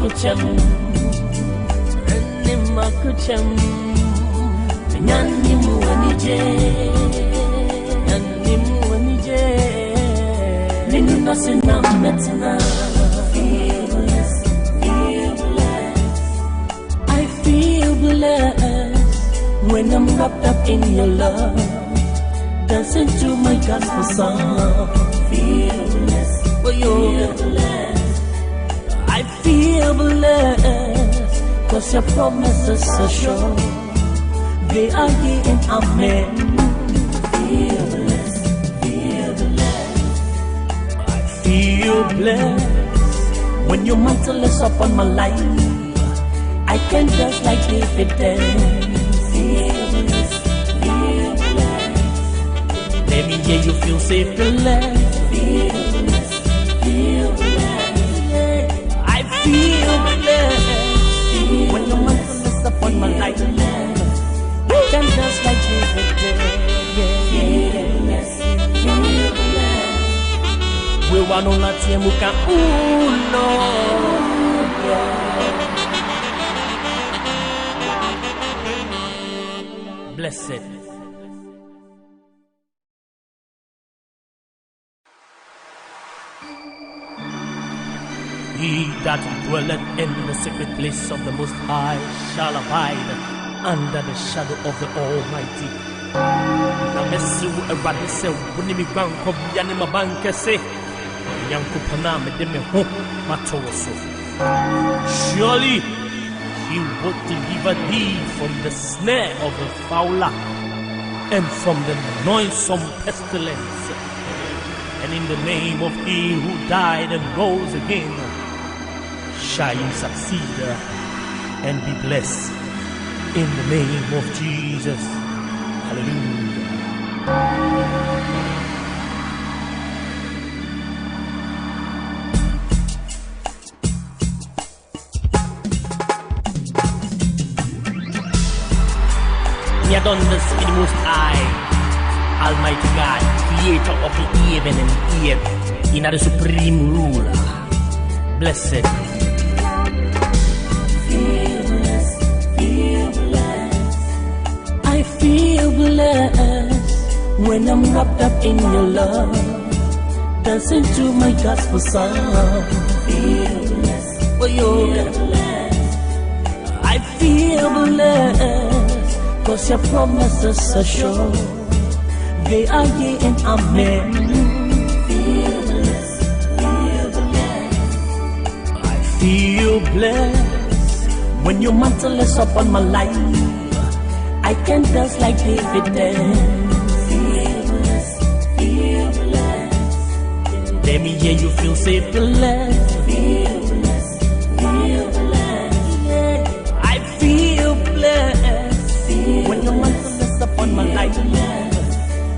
makucham, ene makucham, nyani muanije, nyani muanije, ninu nasina metina. Feel blessed, feel blessed. I feel blessed when I'm wrapped up in your love, dancing to my gospel song. Feel blessed, feel blessed. I feel blessed, 'cause your promises are sure. They are here and amen. Feel blessed, feel blessed. I feel blessed when your mantle is upon my life. I can dance like David dance. Feel blessed, feel blessed. Let me hear you feel safe and blessed. Feel blessed, feel blessed. I feel blessed when your mantle is upon my life. I can dance like David did. Feel blessed, feel blessed. We want on that team who can, ooh Lord, blessed. He that dwelleth in the secret place of the Most High shall abide under the shadow of the Almighty. Namesu erade se woni mi gwan ko bia ne mabanke se yankopana me de me ho matoso. Surely he will deliver thee from the snare of the fowler and from the noisome pestilence. And in the name of he who died and rose again, shall you succeed and be blessed in the name of Jesus. Hallelujah. Yadondas in the Most High, Almighty God, Creator of the heaven and earth, in the supreme ruler. Blessed. Feel blessed, feel blessed. I feel blessed when I'm wrapped up in your love, dancing to my gospel song. Feel blessed, feel blessed. I feel blessed, 'cause your promises are sure. They are yea and amen. Feel blessed, feel blessed. I feel blessed when your mantle is upon my life. I can dance like David dance. Feel blessed, feel blessed. Let me hear you feel safe and blessed. Feel blessed, feel blessed. I feel blessed when your mantle is upon my life.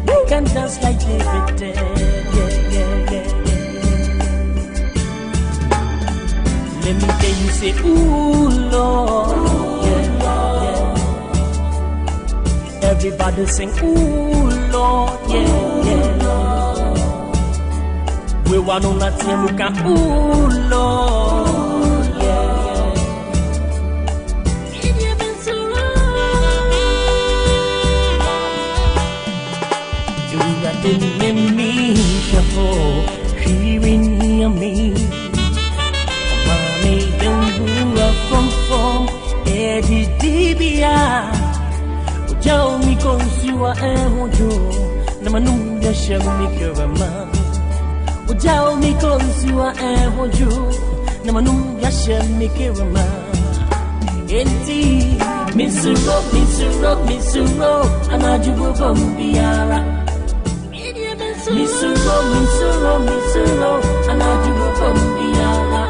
I can dance like David did. Let me hear you say, ooh Lord, Everybody sing, ooh Lord, We want on that team who can, ooh Lord, You've been so wrong. You didn't me shuffle, hearing me. Mommy, don't do a from Eddie Dibia. Tell me, cause you are a hojo. Namanunga Shamikama. Tell me, cause you are a hojo. Namanunga Shamikama. Indeed, Miss Rock, and I do go from Biara. Miss Rock, and I do go from Biara.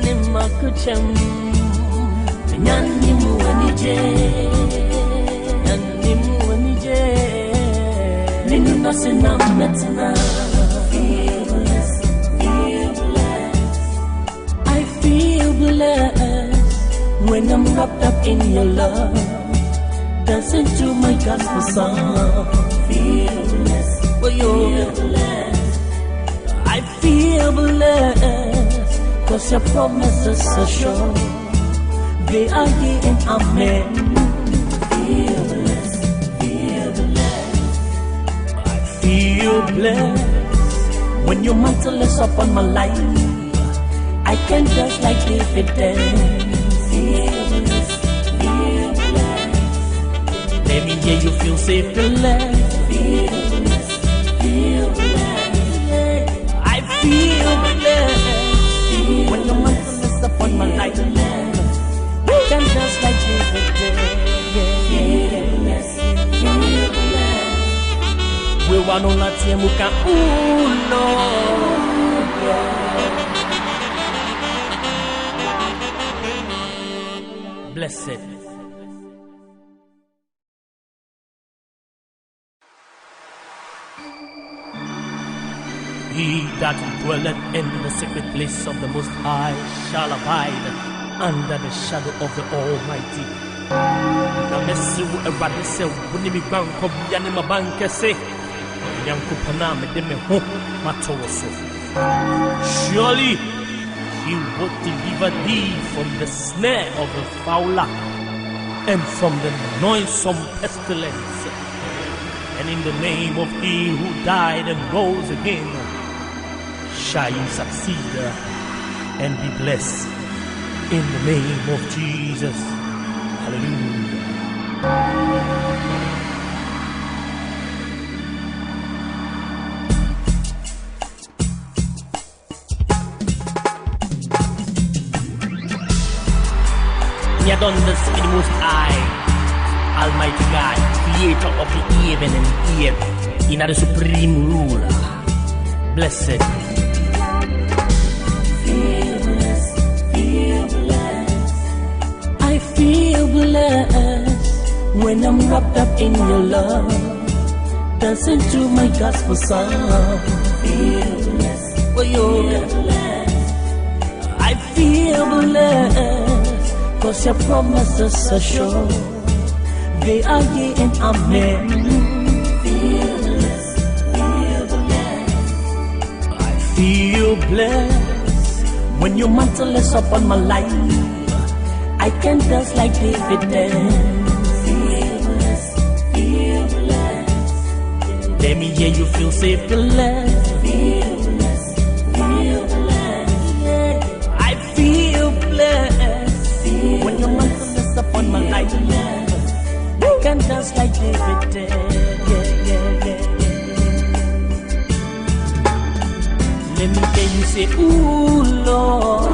Nima kucham, nyani muanije, ninu nasina metina. Feel blessed, feel blessed. I feel blessed when I'm wrapped up in your love, dancing to my gospel song. Feel blessed, feel blessed. I feel blessed, 'cause your promises are sure. They are yea and amen. Feel blessed, feel blessed. I feel blessed when your mantle is upon my life. I can just like David dance. Feel blessed, feel blessed. Let me hear you feel safe, blessed. Feel blessed, feel blessed. I feel blessed when your mantle is upon my life. I can just like David dance. Feel blessed, feel blessed. We want on that team, we can, ooh, Lord, yeah. Blessed. He that dwelleth in the secret place of the Most High shall abide under the shadow of the Almighty. Namesu eradise wunimi gwanko biane mabanke se yankupana medeme ho matoso. Surely he will deliver thee from the snare of the fowler and from the noisome pestilence. And in the name of he who died and rose again, shall you succeed and be blessed in the name of Jesus. Hallelujah. You done this in the Most High, Almighty God, creator of the heaven and earth, in the supreme ruler. Blessed. Feel blessed, feel blessed. I feel blessed when I'm wrapped up in your love, dancing to my gospel song. Feel blessed, feel blessed. I feel blessed, 'cause your promises are sure. They are yea and amen. Feel blessed, feel blessed. I feel blessed when your mantle is upon my life. I can dance like David dance. Feel blessed, feel blessed. Let me hear you feel safe, blessed. Feel blessed, feel blessed. I feel blessed when your mantle is upon my life. I can dance like David did. Let me hear you say, ooh, Lord.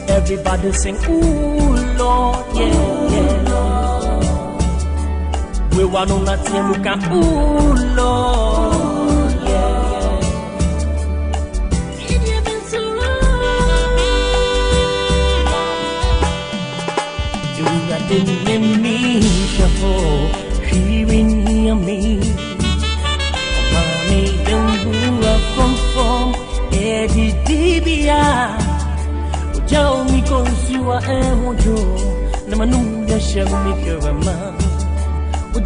Everybody sing, ooh, Lord. We want on that team, we can, ooh, Lord. Didn't me shuffle, she been near me. Mommy, don't move from Eddie Dibia. Joe, me consumer, and Wojo, Namanum, shall make your man.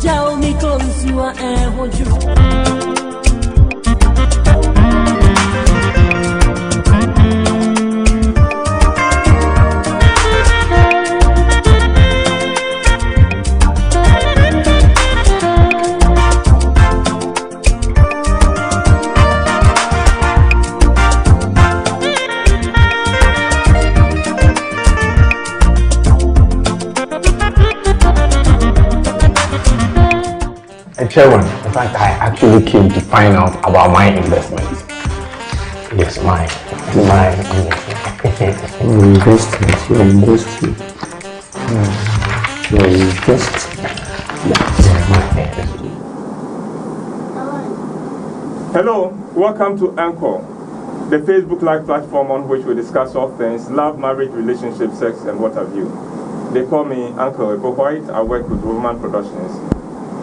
Joe, me consumer, and Wojo. Chairman, in fact, I actually came to find out about my investment. Yes, my investment. Your investment. Hello, welcome to Encore, the Facebook Live platform on which we discuss all things love, marriage, relationship, sex, and what have you. They call me Uncle Whyte. I work with Roverman Productions.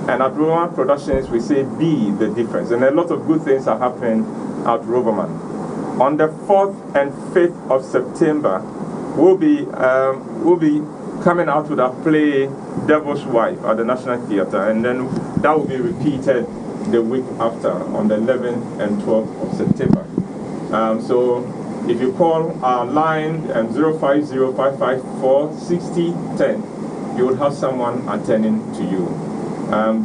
And at Roverman Productions, we say be the difference. And a lot of good things are happening at Roverman. On the 4th and 5th of September, we'll be coming out with our play Devil's Wife at the National Theatre. And then that will be repeated the week after, on the 11th and 12th of September. So if you call our line 050-554-6010, you will have someone attending to you.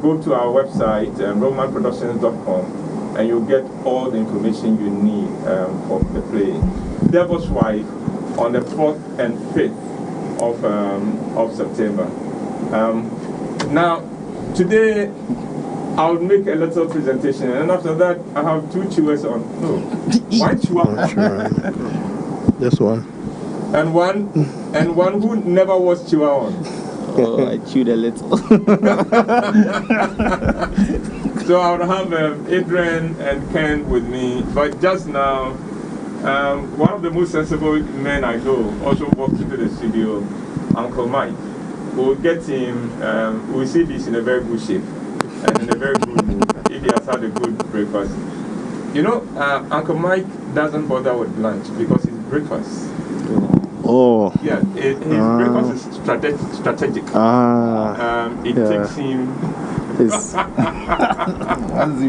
Go to our website, rovermanproductions.com, and you'll get all the information you need for the play. Devil's Wife on the 4th and 5th of September. Now, today I'll make a little presentation, and after that I have two chewers on. No, one chewer. This one. And one who never was chewer on. Oh, I chewed a little. So I'll have Adrian and Ken with me, but just now, one of the most sensible men I know also walked into the studio, Uncle Mike. We'll get him, we'll see this in a very good shape and in a very good mood if he has had a good breakfast. You know, Uncle Mike doesn't bother with lunch because it's breakfast. Oh. Yeah, his breakfast is strategic. It takes him.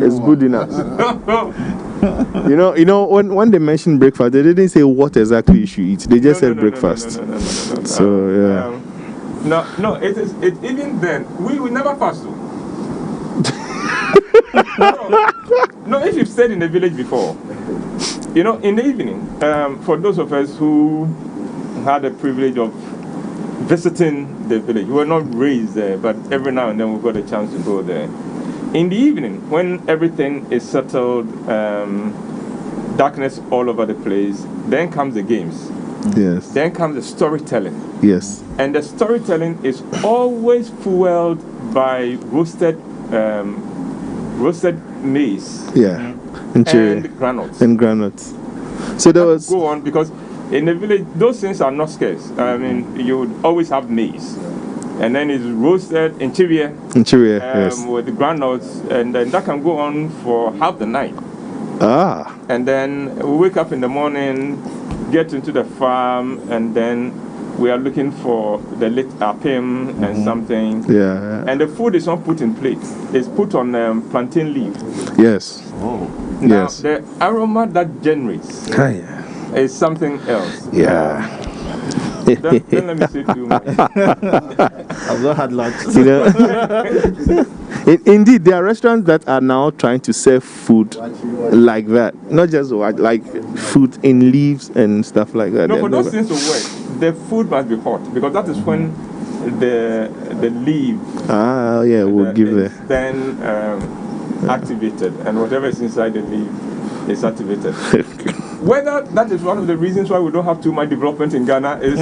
It's good enough. You know, when they mentioned breakfast, they didn't say what exactly you should eat. They just said breakfast. So yeah. No, it is. Even then, we will never fast. No, if you've stayed in the village before, you know, in the evening, for those of us who had the privilege of visiting the village, we were not raised there, but every now and then we've got a chance to go there. In the evening, when everything is settled, darkness all over the place, then comes the games. Yes. Then comes the storytelling. Yes. And the storytelling is always fueled by roasted maize. Yeah. And granules. And granules. So there was. Go on, because in the village, those things are not scarce. I mean, you would always have maize. And then it's roasted interior. Yes. With the granules. And then that can go on for half the night. Ah. And then we wake up in the morning, get into the farm, and then we are looking for the late apim and something. Yeah. And the food is not put in plate. It's put on plantain leaf. Yes. Oh. Now, yes. the aroma that generates is something else. Yeah. Then let me say too much. I've not had lunch. You know, indeed, there are restaurants that are now trying to serve food like that. Not just like food in leaves and stuff like that. No, for those things to work, the food must be hot, because that is when the leaf will give the then activated, and whatever is inside the leaf is activated. Whether that is one of the reasons why we don't have too much development in Ghana is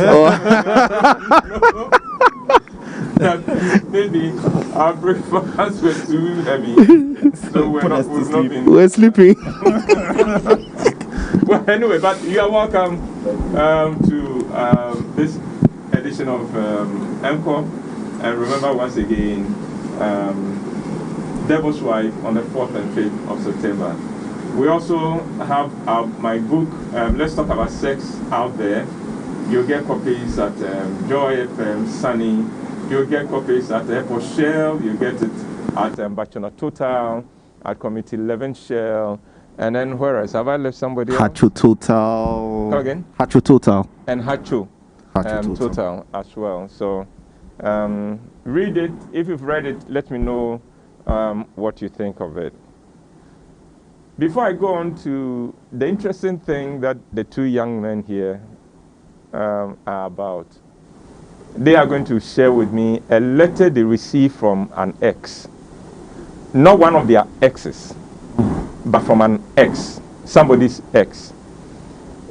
that maybe our breakfasts were too heavy, so we're sleeping. Well, anyway, but you are welcome to this edition of Encore, and remember once again, Devil's Wife on the 4th and 5th of September. We also have my book, Let's Talk About Sex, out there. You'll get copies at Joy FM, Sunny. You'll get copies at Airport Shell. You'll get it at Bachana Total, at Committee 11 Shell. And then where else? Have I left somebody else? Hachu Total. Come again? Hachu Total. And Hachu Total as well. So read it. If you've read it, let me know what you think of it. Before I go on to the interesting thing that the two young men here are about, they are going to share with me a letter they received from an ex. Not one of their exes, but from an ex, somebody's ex.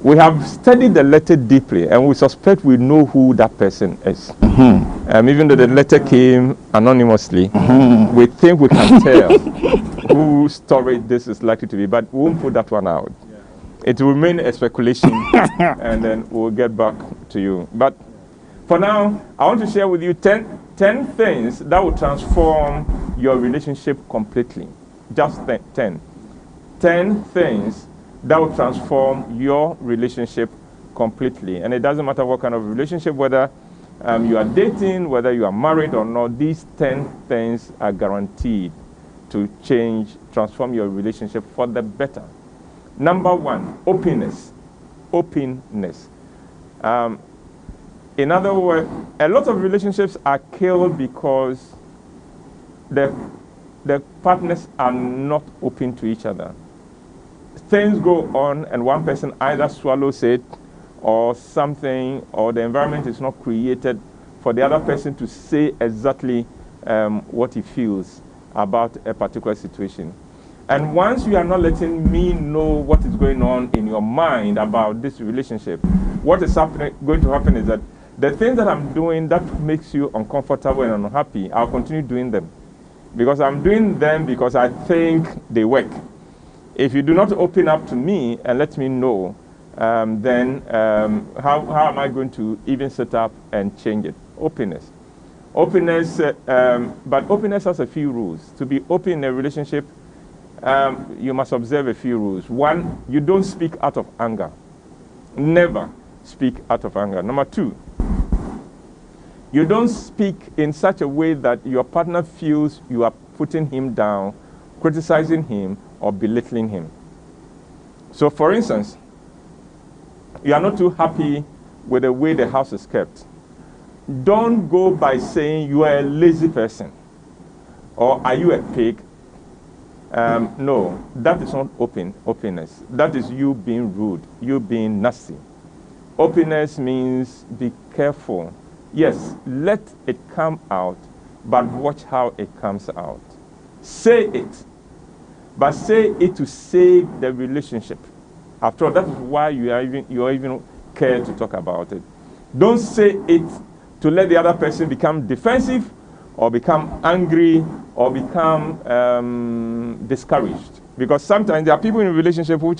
We have studied the letter deeply, and we suspect we know who that person is. Even though the letter came anonymously, we think we can tell whose story this is likely to be, but we won't put that one out. It will remain a speculation, and then we'll get back to you. But for now, I want to share with you 10 things that will transform your relationship completely. Just 10. 10 things that will transform your relationship completely. And it doesn't matter what kind of relationship, whether you are dating, whether you are married or not, these 10 things are guaranteed to change, transform your relationship for the better. Number one, openness. Openness. In other words, a lot of relationships are killed because the partners are not open to each other. Things go on and one person either swallows it or something, or the environment is not created for the other person to say exactly what he feels about a particular situation. And once you are not letting me know what is going on in your mind about this relationship, what is going to happen is that the things that I'm doing that makes you uncomfortable and unhappy, I'll continue doing them. Because I'm doing them because I think they work. If you do not open up to me and let me know, then how am I going to even set up and change it? Openness. Openness, but openness has a few rules. To be open in a relationship, you must observe a few rules. One, you don't speak out of anger. Never speak out of anger. Number two, you don't speak in such a way that your partner feels you are putting him down, criticizing him, or belittling him. So for instance, you are not too happy with the way the house is kept. Don't go by saying you are a lazy person or are you a pig. No, that is not openness. That is you being rude, you being nasty. Openness means be careful. Yes, let it come out, but watch how it comes out. Say it, but say it to save the relationship. After all, that is why you are even care to talk about it. Don't say it to let the other person become defensive or become angry or become discouraged. Because sometimes there are people in a relationship who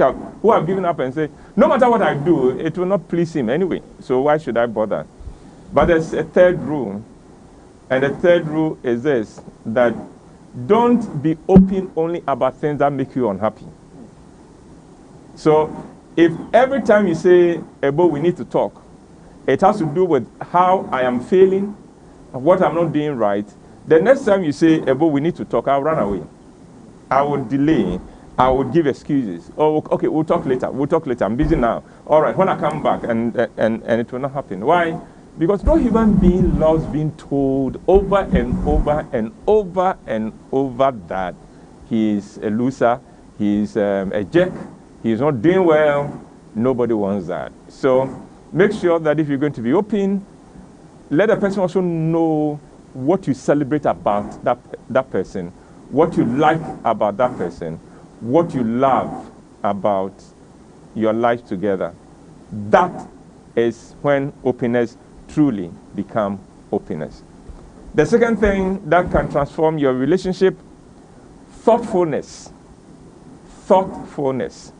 have given up and say, no matter what I do, it will not please him anyway, so why should I bother? But there's a third rule, and the third rule is this, that don't be open only about things that make you unhappy. So if every time you say, Ebo, we need to talk, it has to do with how I am feeling, what I'm not doing right, the next time you say, Ebo, we need to talk, I'll run away. I will delay. I will give excuses. Oh, okay, we'll talk later. I'm busy now. All right, when I come back, and it will not happen. Why? Because no human being loves being told over and over and over and over that he is a loser, he is a jerk, he is not doing well. Nobody wants that. So make sure that if you're going to be open, let the person also know what you celebrate about that person, what you like about that person, what you love about your life together. That is when openness truly become openness. The second thing that can transform your relationship, thoughtfulness. Thoughtfulness.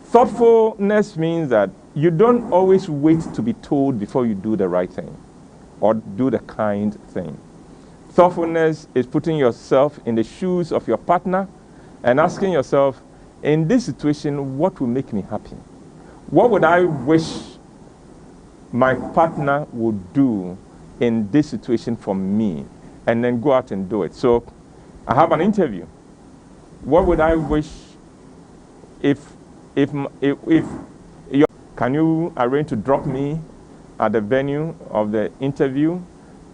Thoughtfulness means that you don't always wait to be told before you do the right thing or do the kind thing. Thoughtfulness is putting yourself in the shoes of your partner and asking yourself, in this situation, what will make me happy? What would I wish my partner would do in this situation for me? And then go out and do it. So I have an interview. What would I wish can you arrange to drop me at the venue of the interview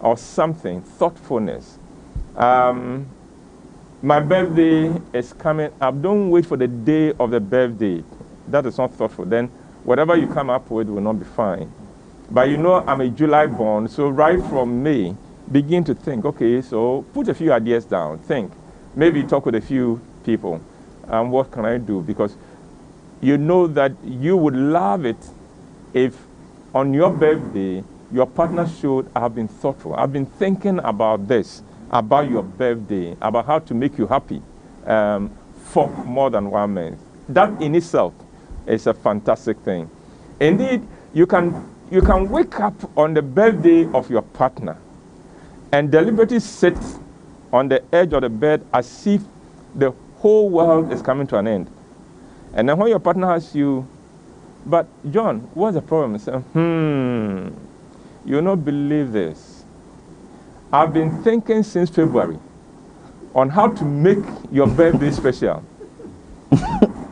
or something? Thoughtfulness. My birthday is coming up. Don't wait for the day of the birthday. That is not thoughtful. Then whatever you come up with will not be fine. But you know I'm a July born, so right from May, begin to think, okay, so put a few ideas down. Think. Maybe talk with a few people. What can I do? Because you know that you would love it if on your birthday, your partner should have been thoughtful. I've been thinking about this, about your birthday, about how to make you happy for more than 1 month. That in itself is a fantastic thing. Indeed, you can wake up on the birthday of your partner and deliberately sit on the edge of the bed as if the whole world is coming to an end. And then when your partner asks you, but John, what's the problem? You say, you'll not believe this. I've been thinking since February on how to make your birthday special.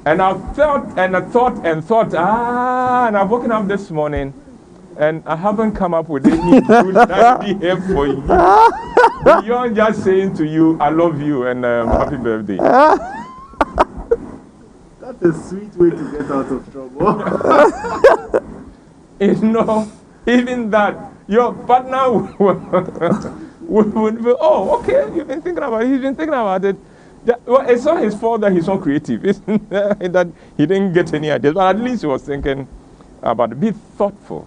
And I thought, and I've woken up this morning, and I haven't come up with any good idea for you. Beyond just saying to you, I love you, and happy birthday. That's a sweet way to get out of trouble. You know, even that, your partner would be, oh, okay, you've been thinking about it, he's been thinking about it. Well, it's not his fault that he's not creative. It's that he didn't get any ideas, but at least he was thinking about it. Be thoughtful.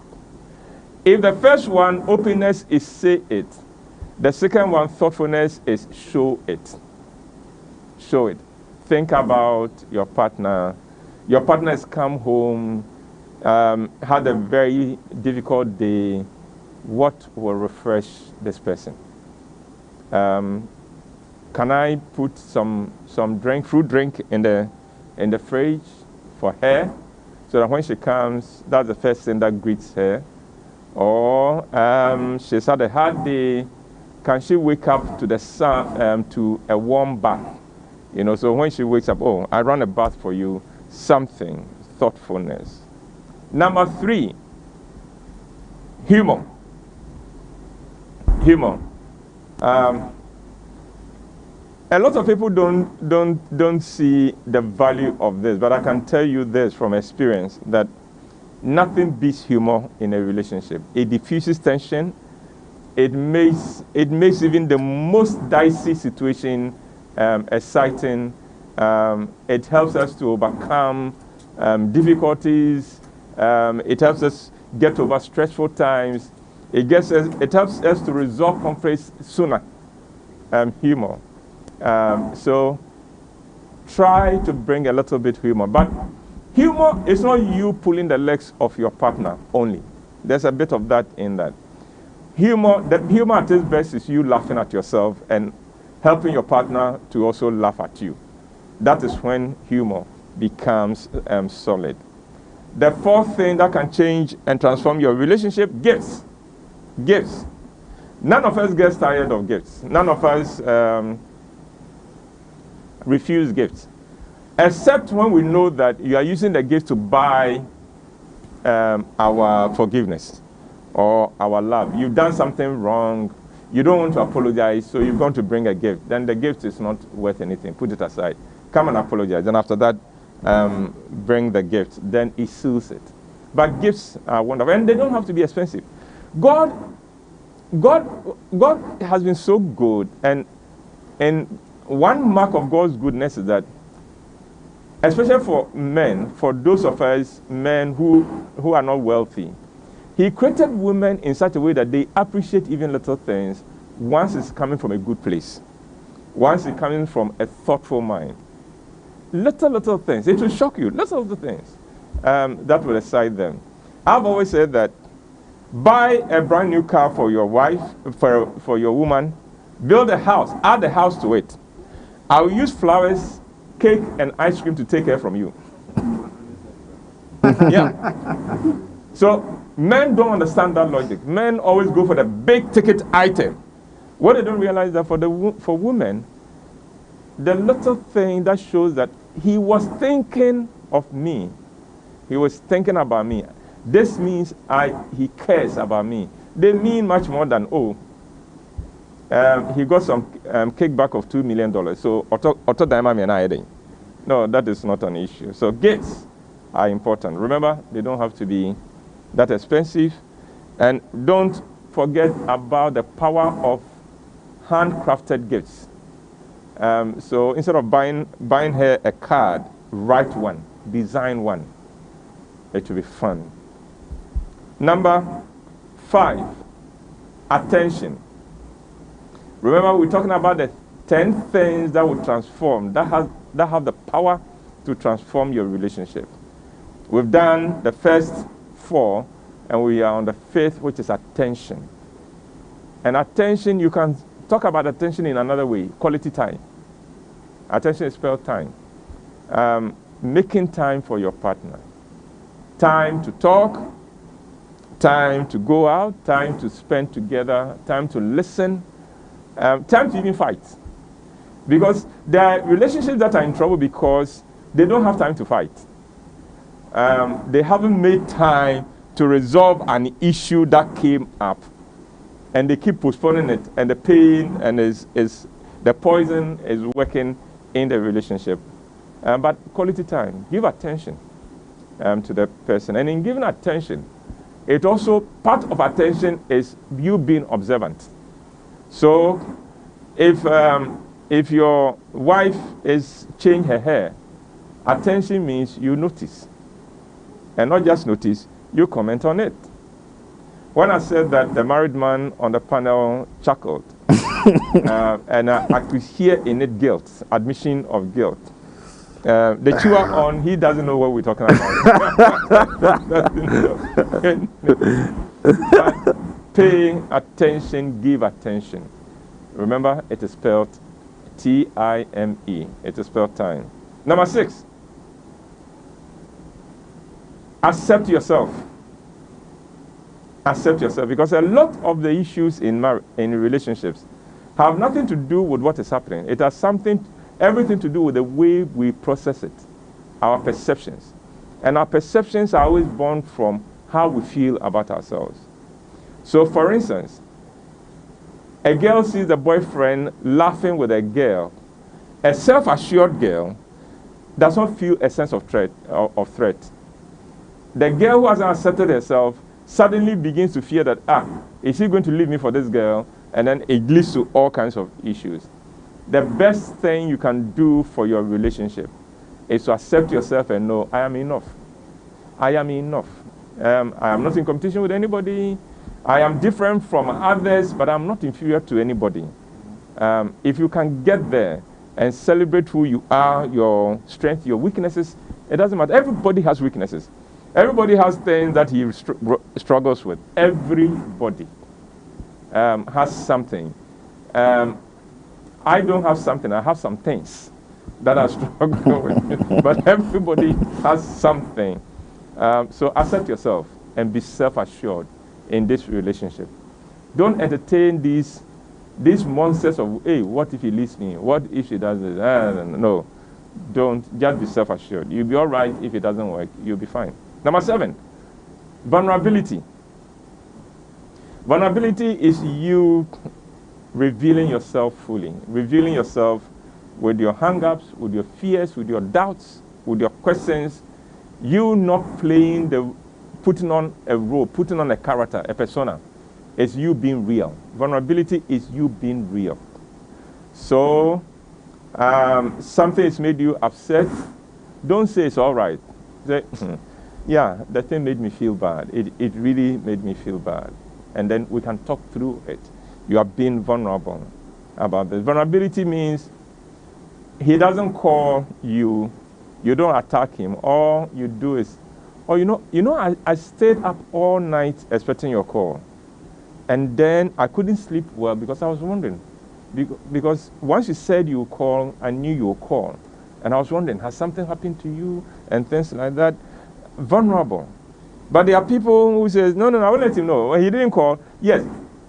If the first one, openness, is say it. The second one, thoughtfulness, is show it. Show it. Think about your partner. Your partner has come home, had a very difficult day. What will refresh this person? Can I put some fruit drink in the fridge for her, so that when she comes, that's the first thing that greets her? Or she's had a hard day. Can she wake up to the sun, to a warm bath? You know, so when she wakes up, oh, I run a bath for you. Something, thoughtfulness. Number 3, humor. Humor. A lot of people don't see the value of this, but I can tell you this from experience, that nothing beats humor in a relationship. It diffuses tension. It makes even the most dicey situation exciting. It helps us to overcome difficulties. It helps us get over stressful times. It helps us to resolve conflicts sooner. Humor. So try to bring a little bit humor. But humor is not you pulling the legs of your partner only. There's a bit of that in that. The humor at its best is you laughing at yourself and helping your partner to also laugh at you. That is when humor becomes solid. The 4th thing that can change and transform your relationship, gifts. Gifts. None of us gets tired of gifts. None of us refuse gifts, except when we know that you are using the gift to buy our forgiveness or our love. You've done something wrong. You don't want to apologize, so you're going to bring a gift. Then the gift is not worth anything. Put it aside. Come and apologize. And after that, bring the gift. Then it seals it. But gifts are wonderful, and they don't have to be expensive. God has been so good, and one mark of God's goodness is that, especially for men, for those of us men who are not wealthy, He created women in such a way that they appreciate even little things once it's coming from a good place, once it's coming from a thoughtful mind. Little things. It will shock you. Little things that will excite them. I've always said that buy a brand new car for your wife, for your woman, build a house, add a house to it. I'll use flowers, cake, and ice cream to take care from you. Yeah. So men don't understand that logic. Men always go for the big ticket item. What they don't realize that for women, the little thing that shows that he was thinking of me. He was thinking about me. This means he cares about me. They mean much more than, he got some kickback of $2 million. So, no, that is not an issue. So, gifts are important. Remember, they don't have to be that expensive. And don't forget about the power of handcrafted gifts. So, instead of buying her a card, write one, design one. It will be fun. Number 5, attention. Remember, we're talking about the 10 things that will transform, that have the power to transform your relationship. We've done the first 4, and we are on the 5th, which is attention. And attention, you can talk about attention in another way, quality time. Attention is spelled time. Making time for your partner. Time to talk, time to go out, time to spend together, time to listen, time to even fight. Because there are relationships that are in trouble because they don't have time to fight. They haven't made time to resolve an issue that came up, and they keep postponing it, and the pain and the poison is working in the relationship. But quality time, give attention to the person, and in giving attention, it also, part of attention is you being observant. So if your wife is changing her hair, attention means you notice, and not just notice, you comment on it. When I said that, the married man on the panel chuckled, and I could hear in it guilt, admission of guilt. The chewer on, he doesn't know what we're talking about. But paying attention, give attention. Remember, it is spelled T-I-M-E. It is spelled time. Number 6, accept yourself. Accept yourself, because a lot of the issues in relationships have nothing to do with what is happening. It has everything to do with the way we process it, our perceptions. And our perceptions are always born from how we feel about ourselves. So, for instance, a girl sees the boyfriend laughing with a girl. A self-assured girl does not feel a sense of threat. The girl who hasn't accepted herself suddenly begins to fear that, is he going to leave me for this girl? And then it leads to all kinds of issues. The best thing you can do for your relationship is to accept yourself and know, I am enough. I am enough. I am not in competition with anybody. I am different from others, but I'm not inferior to anybody. If you can get there and celebrate who you are, your strengths, your weaknesses, it doesn't matter. Everybody has weaknesses. Everybody has things that he struggles with. Everybody has something. I don't have something. I have some things that I struggle with. But everybody has something. So accept yourself and be self-assured in this relationship. Don't entertain these monsters of, hey, what if he leaves me? What if she does this? No. Don't. Just be self-assured. You'll be all right if it doesn't work. You'll be fine. Number 7, vulnerability. Vulnerability is you revealing yourself fully, revealing yourself with your hang-ups, with your fears, with your doubts, with your questions. You not playing putting on a role, putting on a character, a persona. It's you being real. Vulnerability is you being real. So, something has made you upset. Don't say it's all right. Say, yeah, the thing made me feel bad. It really made me feel bad. And then we can talk through it. You are being vulnerable about this. Vulnerability means he doesn't call you, you don't attack him. All you do is, I stayed up all night expecting your call. And then I couldn't sleep well because I was wondering. Because once you said you would call, I knew you would call. And I was wondering, has something happened to you? And things like that. Vulnerable. But there are people who says, no, I won't let him know. When he didn't call, yes,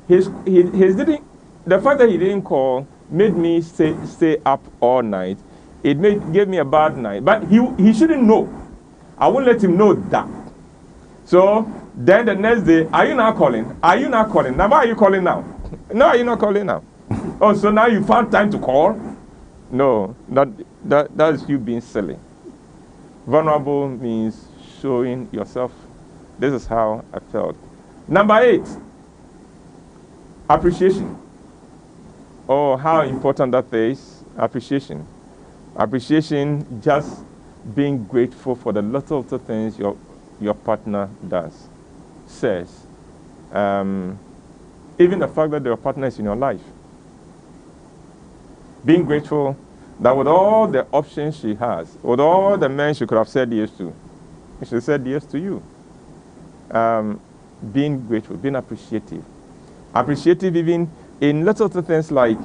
the fact that he didn't call made me stay up all night. It gave me a bad night. But he shouldn't know. I won't let him know that. So then the next day, are you not calling? Are you not calling? Now, why are you calling now? No, are you not calling now? Oh, so now you found time to call? No, that is you being silly. Vulnerable means showing yourself. This is how I felt. Number 8, appreciation. Oh, how important that is. Appreciation. Appreciation, just being grateful for the little things your partner does, says. Even the fact that your partner is in your life. Being grateful that with all the options she has, with all the men she could have said yes to, she said yes to you. Being grateful, being appreciative. Appreciative even in little things like,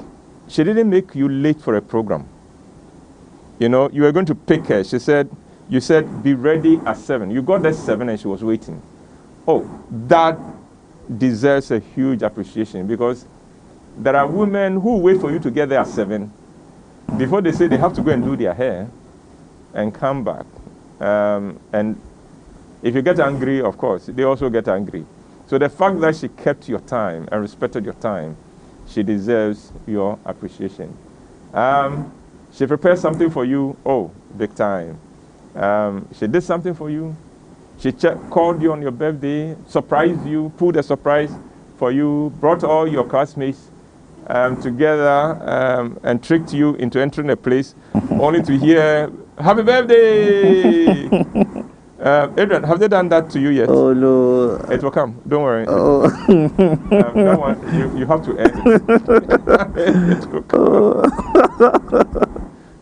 she didn't make you late for a program. You were going to pick her. You said, be ready at 7. You got there 7 and she was waiting. Oh, that deserves a huge appreciation, because there are women who wait for you to get there at 7 before they say they have to go and do their hair and come back. And if you get angry, of course, they also get angry. So the fact that she kept your time and respected your time, she deserves your appreciation. She prepared something for you, oh, big time. She did something for you. She called you on your birthday, surprised you, pulled a surprise for you, brought all your classmates together and tricked you into entering a place only to hear, happy birthday! Adrian, have they done that to you yet? Oh no. It will come, don't worry. Oh. That one, you have to end it. It will come.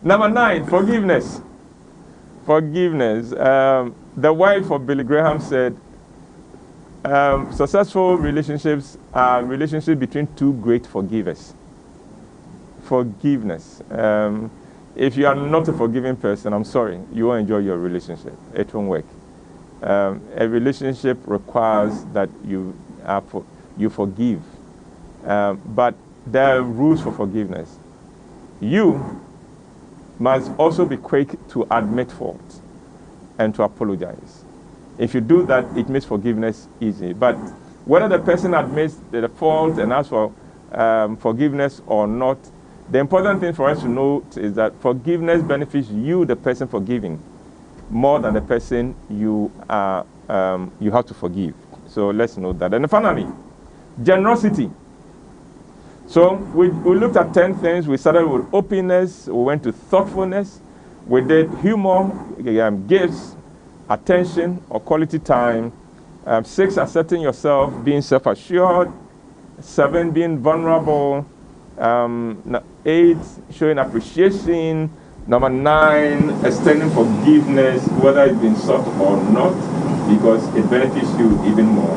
Number 9, forgiveness. Forgiveness. The wife of Billy Graham said, successful relationships are relationships between two great forgivers. Forgiveness. If you are not a forgiving person, I'm sorry, you won't enjoy your relationship. It won't work. A relationship requires that you forgive. But there are rules for forgiveness. You must also be quick to admit fault and to apologize. If you do that, it makes forgiveness easy. But whether the person admits the fault and asks for forgiveness or not, the important thing for us to note is that forgiveness benefits you, the person forgiving, more than the person you have to forgive. So let's note that. And finally, generosity. So we looked at 10 things. We started with openness. We went to thoughtfulness. We did humor, gifts, attention or quality time. 6, accepting yourself, being self-assured. 7, being vulnerable. 8, showing appreciation. Number 9, extending forgiveness, whether it's been sought or not, because it benefits you even more.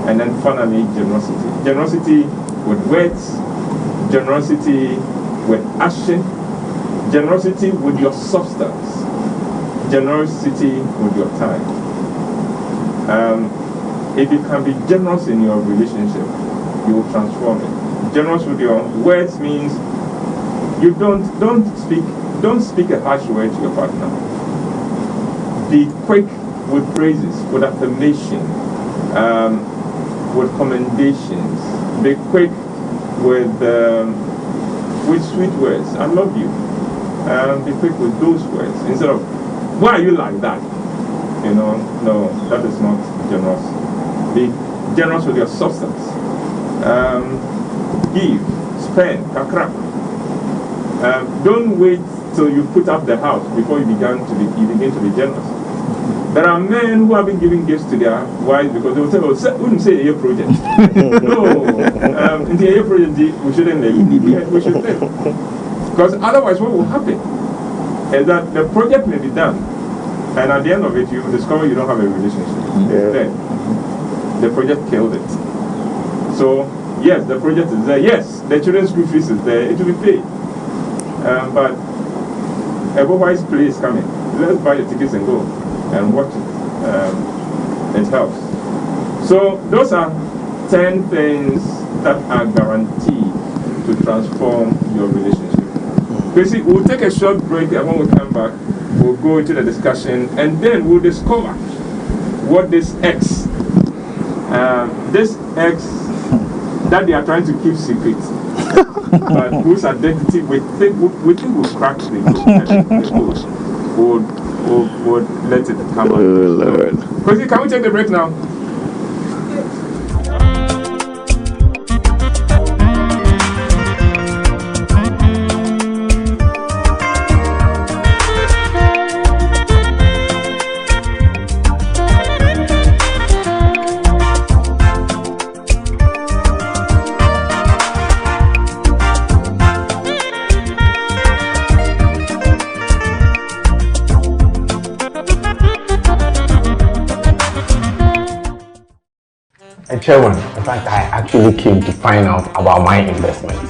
And then finally, generosity. Generosity with words, generosity with action, generosity with your substance, generosity with your time. If you can be generous in your relationship, you will transform it. Generous with your words means you don't speak a harsh word to your partner. Be quick with praises, with affirmation, with commendations. Be quick with sweet words. I love you. Be quick with those words instead of, why are you like that? No, that is not generous. Be generous with your substance. Give, spend, kakra. Don't wait till you put up the house before you begin to be generous. There are men who have been giving gifts to their wives because they will say, wouldn't say a project. No, in the A project, we shouldn't live. We should live. Because otherwise, what will happen is that the project may be done, and at the end of it, you will discover you don't have a relationship. Then the project killed it. So, yes, the project is there. Yes, the children's school fees is there. It will be paid. But a Whyte play is coming. Let's buy the tickets and go and watch it. It helps. So those are 10 things that are guaranteed to transform your relationship. Basically, we'll take a short break, and when we come back, we'll go into the discussion, and then we'll discover what this X that they are trying to keep secret, but whose identity we think will crack the code. Would let it come out. Lord. Because can we take the break now? Chairman, in fact, I actually came to find out about my investment.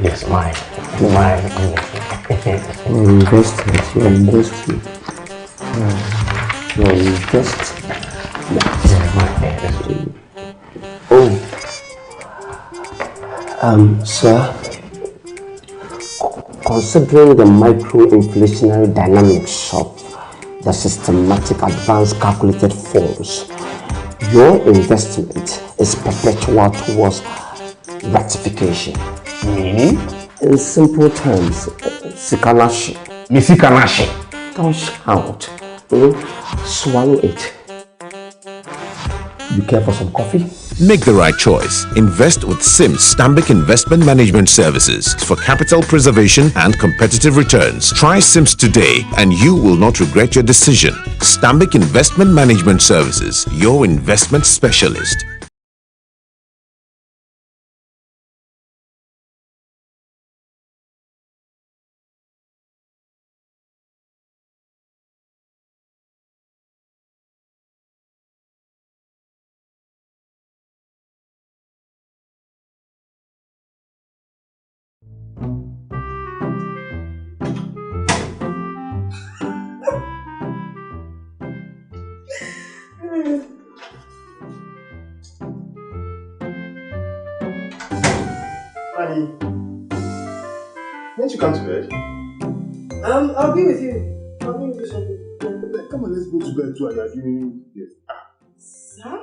Yes, my investment. Your investment. Yeah, my investment. Oh. Sir, considering the micro-inflationary dynamics of the systematic advanced calculated forms, your investment is perpetual towards gratification. Meaning? In simple terms, Sikanashi. Misikanashi. Don't shout. Swallow it. You care for some coffee? Make the right choice. Invest with SIMS Stanbic Investment Management Services for capital preservation and competitive returns. Try SIMS today and you will not regret your decision. Stanbic Investment Management Services, your investment specialist. Honey, won't you come to bed? I'll be with you. I'll be with you shortly. Come on, let's go to bed too. And you're doing this. Sir?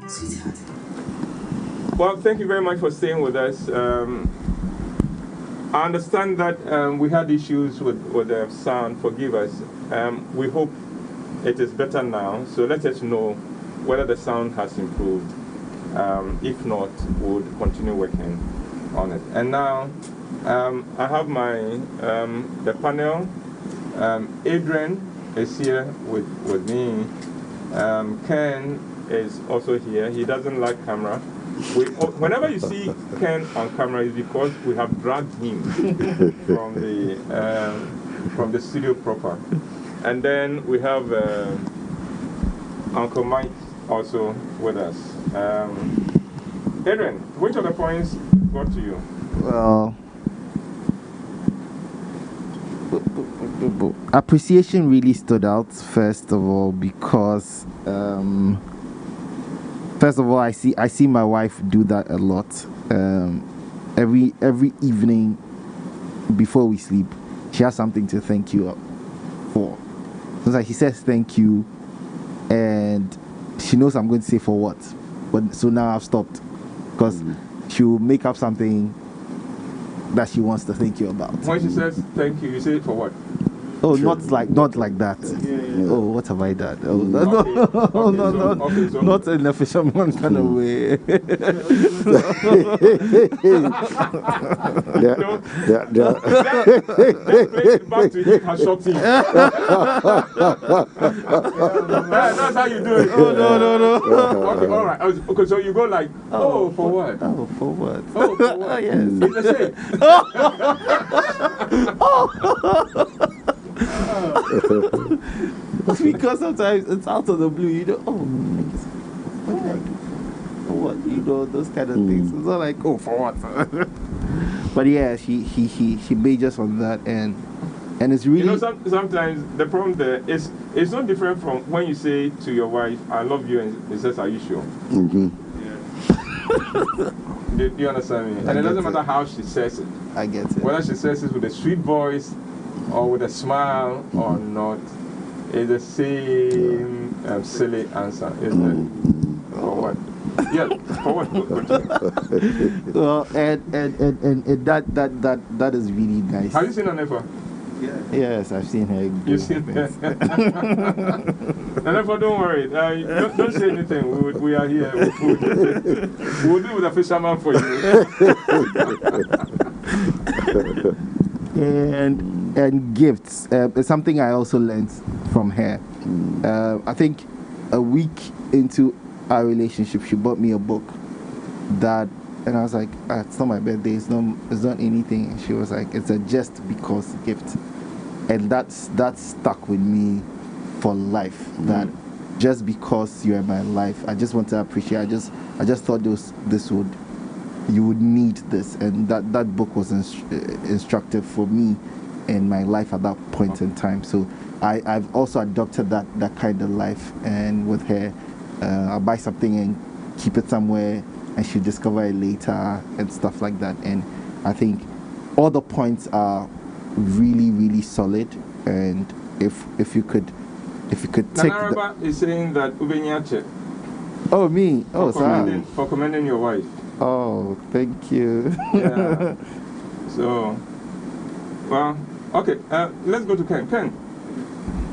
Sweetheart. Well, thank you very much for staying with us. I understand that we had issues with the sound. Forgive us. We hope it is better now. So let us know whether the sound has improved. If not, we'll continue working on it. And now I have the panel. Adrian is here with me. Ken is also here. He doesn't like camera. Whenever you see Ken on camera, it's because we have dragged him from the studio proper. And then we have Uncle Mike also with us. Adrian, which of the points got to you? Well, appreciation really stood out, first of all, because first of all, I see my wife do that a lot. Every evening before we sleep, she has something to thank you for. So it's like she says thank you, and she knows I'm going to say for what. But so now I've stopped, because she'll make up something that she wants to thank you about. When she says thank you, you say it for what? Oh, not like that. Yeah. Oh, what have I done? Oh, not in a fisherman kind of way. Let's back to him has shocked him. That's how you do it. Oh, no. Okay, all right. Okay, so you go like, oh, for what? Oh, for what? Oh, for what? Yes. It's the same. Because sometimes it's out of the blue, you know. Oh, what did I do? For what? You know, those kind of things. It's not like, oh, for what? But yeah, he majors on that, and it's really. You know, sometimes the problem there is it's not different from when you say to your wife, "I love you," and it says, "Are you sure?" Mm-hmm. Yeah. Do you understand me? And it doesn't matter how she says it. I get it. Whether she says it with a sweet voice or with a smile or not, it's the same silly answer, isn't it? For what? Yeah, for what? Well, and that is really nice. Have you seen Anefa? Yeah. Yes, I've seen her. You've seen her. Anefa, don't worry. Don't say anything. We are here. We'll deal with a fisherman for you. And gifts is something I also learned from her. I think a week into our relationship, she bought me a book and I was like, it's not my birthday, it's not anything. And she was like, it's a just because gift, and that stuck with me for life. That just because you're in my life, I just want to appreciate. I just thought you would need this, and that book was instructive for me in my life at that point in time. So I've also adopted that kind of life. And with her, I'll buy something and keep it somewhere, and she'll discover it later and stuff like that. And I think all the points are really, really solid. And if you could take Nanaraba is saying that Ubenyache. Oh, me. Oh, sorry. For commending your wife. Oh, thank you. Yeah. So, well, okay. Let's go to Ken. Ken,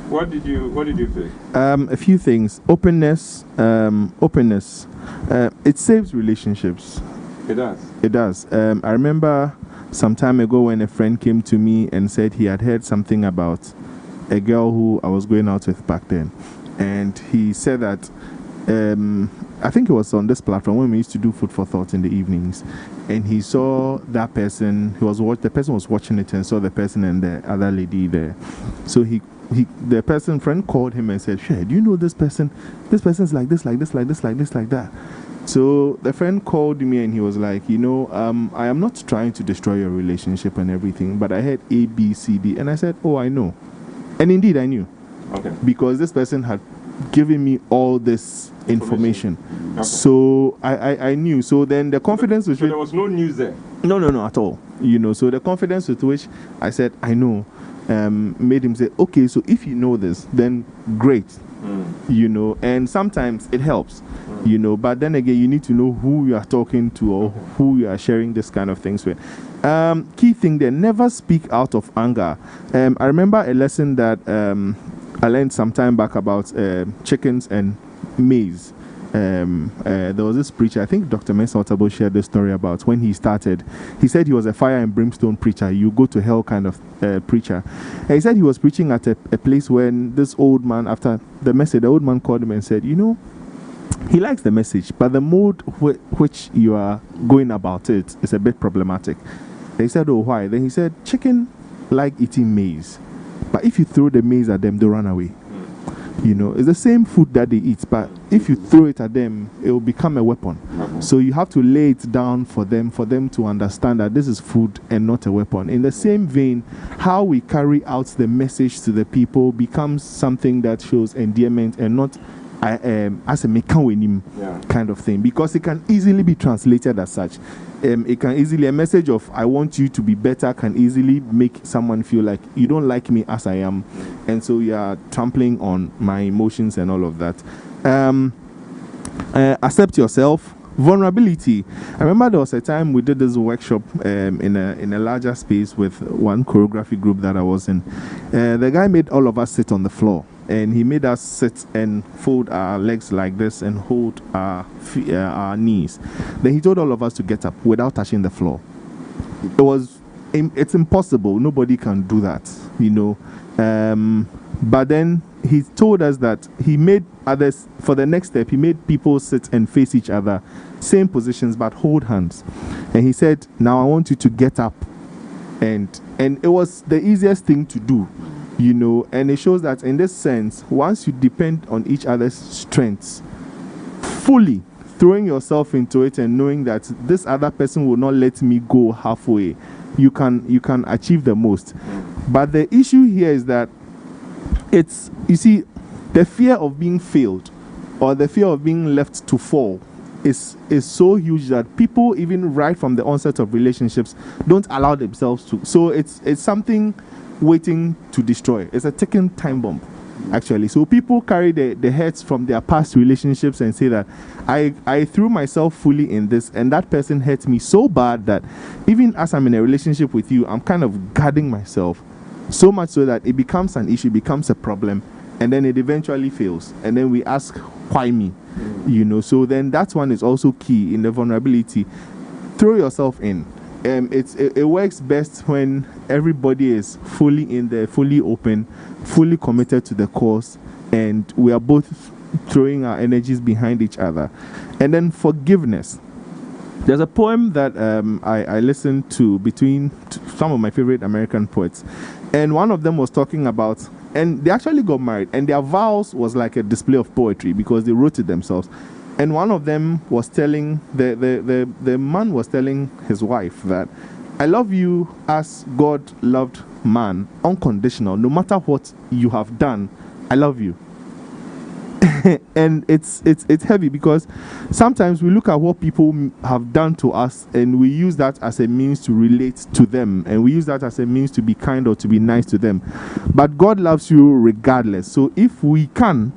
what did you pick? A few things. Openness. It saves relationships. It does. It does. I remember some time ago when a friend came to me and said he had heard something about a girl who I was going out with back then, and he said that I think it was on this platform when we used to do food for thought in the evenings, and he saw that person. The person was watching it and saw the person and the other lady there. So the friend called him and said, "Sure, do you know this person? This person's like this, like this, like this, like this, like that." So the friend called me and he was like, I am not trying to destroy your relationship and everything, but I had A, B, C, D, and I said, "Oh, I know," and indeed I knew, okay, because this person had given me all this information. Okay. So I knew. So then the confidence so there was no news there. No, at all. So the confidence with which I said I know made him say, okay, so if you know this, then great. And sometimes it helps, but then again, you need to know who you are talking to or who you are sharing this kind of things with. Key thing there, never speak out of anger. I remember a lesson that I learned some time back about chickens and maize. There was this preacher, I think Dr. Mensa Otabo shared this story about when he started. He said he was a fire and brimstone preacher, you go to hell kind of preacher. And he said he was preaching at a place when this old man, after the message, the old man called him and said, he likes the message, but the mode which you are going about it is a bit problematic. They said, "Oh, why?" Then he said, "Chicken like eating maize, but if you throw the maize at them, they run away. It's the same food that they eat, but if you throw it at them, it will become a weapon. So you have to lay it down for them to understand that this is food and not a weapon." In the same vein, how we carry out the message to the people becomes something that shows endearment and not as a mekanwenim kind of thing, because it can easily be translated as such. It can easily, a message of "I want you to be better" can easily make someone feel like you don't like me as I am, and so you are trampling on my emotions and all of that. Accept yourself. Vulnerability. I remember there was a time we did this workshop in a larger space with one choreography group that I was in. The guy made all of us sit on the floor, and he made us sit and fold our legs like this and hold our knees. Then he told all of us to get up without touching the floor. It's impossible. Nobody can do that, but then he told us that he made others, for the next step, he made people sit and face each other, same positions, but hold hands. And he said, "Now I want you to get up." And it was the easiest thing to do, and it shows that in this sense, once you depend on each other's strengths, fully throwing yourself into it and knowing that this other person will not let me go halfway, you can achieve the most. But the issue here is that the fear of being failed or the fear of being left to fall is so huge that people, even right from the onset of relationships, don't allow themselves to. So it's something waiting to destroy. It's a ticking time bomb, actually. So people carry the hurts from their past relationships and say that I threw myself fully in this, and that person hurt me so bad that even as I'm in a relationship with you, I'm kind of guarding myself, so much so that it becomes an issue, becomes a problem, and then it eventually fails. And then we ask, why me? So then that one is also key in the vulnerability. Throw yourself in. It works best when everybody is fully in there, fully open, fully committed to the cause, and we are both throwing our energies behind each other. And then forgiveness. There's a poem that I listened to between some of my favorite American poets, and one of them was talking about, and they actually got married, and their vows was like a display of poetry because they wrote it themselves. And one of them was telling, the man was telling his wife that, "I love you as God loved man, unconditional. No matter what you have done, I love you. And it's heavy because sometimes we look at what people have done to us and we use that as a means to relate to them, and we use that as a means to be kind or to be nice to them. But God loves you regardless. So if we can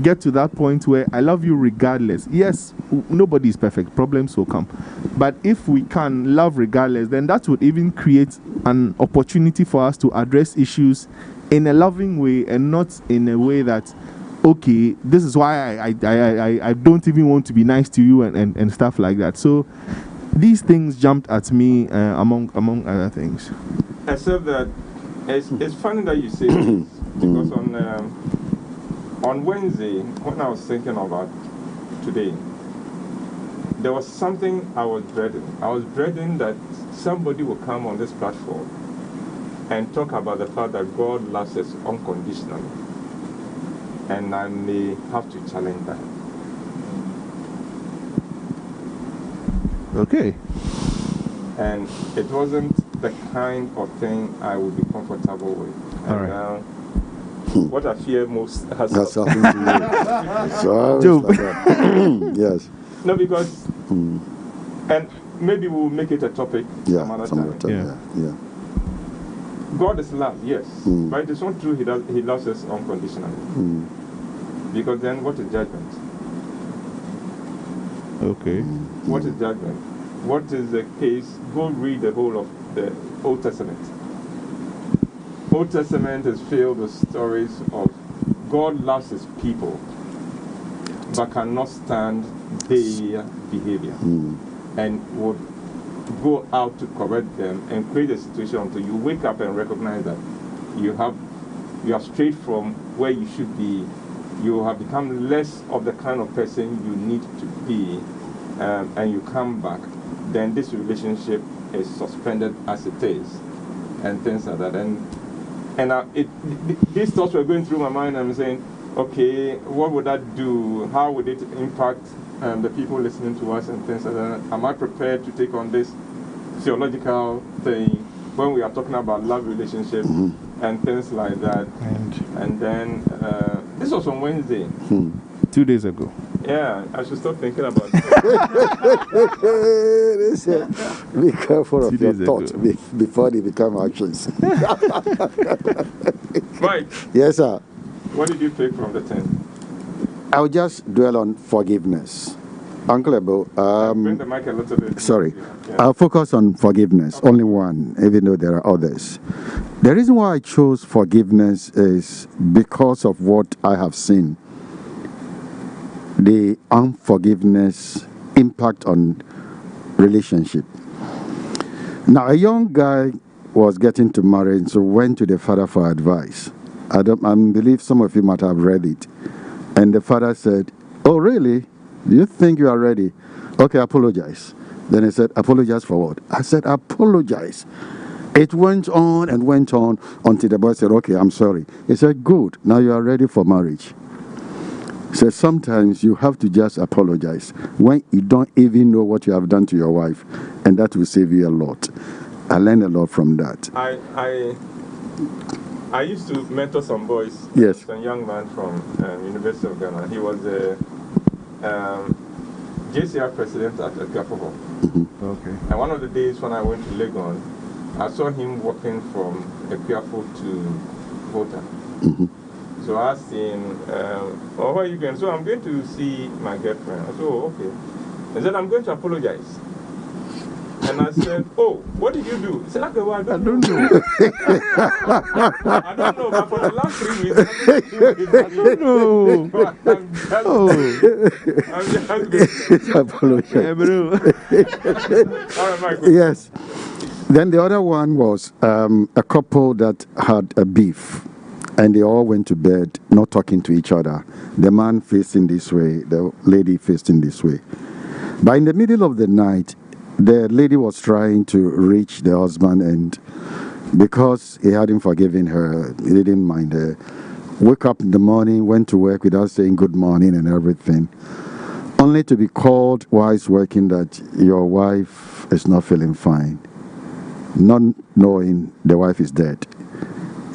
get to that point where I love you regardless, yes, nobody is perfect, problems will come, but if we can love regardless, then that would even create an opportunity for us to address issues in a loving way and not in a way that, okay, this is why I don't even want to be nice to you and stuff like that. So these things jumped at me among other things. Except that it's funny that you say this, because on Wednesday, when I was thinking about today, there was something I was dreading. I was dreading that somebody will come on this platform and talk about the fact that God loves us unconditionally. And I may have to challenge that. Okay. And it wasn't the kind of thing I would be comfortable with. All right. What I fear most has happened to you. So Job. Yes. No, because, and maybe we'll make it a topic some other time. Yeah. God is love, yes, but it is not true he loves us unconditionally. Because then what is judgment? Okay. What is judgment? What is the case? Go read the whole of the Old Testament. Old Testament is filled with stories of God loves his people but cannot stand their behavior and would go out to correct them and create a situation until you wake up and recognize that you have strayed from where you should be. You have become less of the kind of person you need to be, and you come back. Then this relationship is suspended as it is, and things like that. And these thoughts were going through my mind. I'm saying, okay, what would that do? How would it impact the people listening to us and things like that? Am I prepared to take on this theological thing when we are talking about love relationships and things like that? And then this was on Wednesday. 2 days ago. Yeah, I should stop thinking about it. Be careful of your thoughts before they become actions. Mike. Yes, sir. What did you pick from the 10? I'll just dwell on forgiveness. Uncle Ebo, bring the mic a little bit. Sorry. Yeah. I'll focus on forgiveness, only one, even though there are others. The reason why I chose forgiveness is because of what I have seen. The unforgiveness impact on relationship. Now, a young guy was getting to marry, and so went to the father for advice. I believe some of you might have read it. And the father said, "Oh, really? Do you think you are ready? Okay, apologize." Then he said, "Apologize for what?" I said, "Apologize." It went on and went on until the boy said, "Okay, I'm sorry." He said, "Good, now you are ready for marriage." He said, sometimes you have to just apologize when you don't even know what you have done to your wife, and that will save you a lot. I learned a lot from that. I used to mentor some boys. Yes. A young man from University of Ghana. He was a JCR president at Gapovo. Okay. And one of the days when I went to Legon, I saw him walking from Equiafo to Volta. So I asked him, where are you going? So I'm going to see my girlfriend. I said, "Oh, okay." He said, "I'm going to apologize." And I said, "Oh, what did you do?" He said, "Okay, well, I don't know." I don't know, but for the last 3 weeks, I'm just All right, Michael. Yes. Then the other one was a couple that had a beef. And they all went to bed not talking to each other. The man facing this way, the lady facing this way. But in the middle of the night, the lady was trying to reach the husband, and because he hadn't forgiven her, he didn't mind her. Woke up in the morning, went to work without saying good morning and everything, only to be called while he's working that your wife is not feeling fine, not knowing the wife is dead.